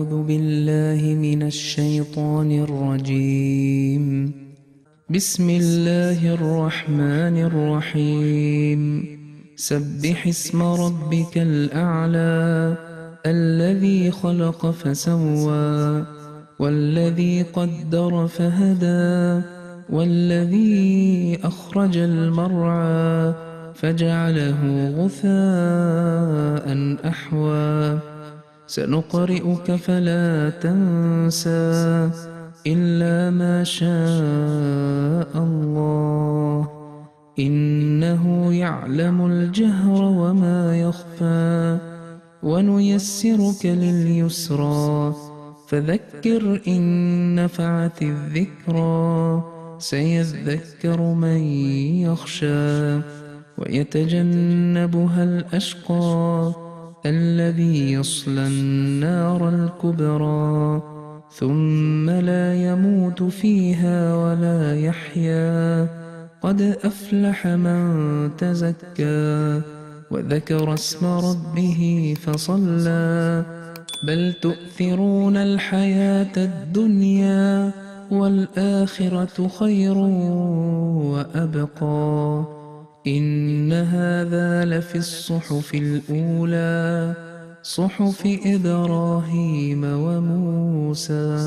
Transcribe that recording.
أعوذ بالله من الشيطان الرجيم. بسم الله الرحمن الرحيم. سبح اسم ربك الأعلى الذي خلق فسوى والذي قدر فهدى والذي أخرج المرعى فجعله غثاء أحوى سنقرئك فلا تنسى إلا ما شاء الله إنه يعلم الجهر وما يخفى ونيسرك لليسرى فذكر إن نفعت الذكرى سيذكر من يخشى ويتجنبها الأشقى الذي يصلى النار الكبرى ثم لا يموت فيها ولا يحيا قد أفلح من تزكى وذكر اسم ربه فصلى بل تؤثرون الحياة الدنيا والآخرة خير وأبقى إن هذا لفي الصحف الأولى صحف إبراهيم وموسى.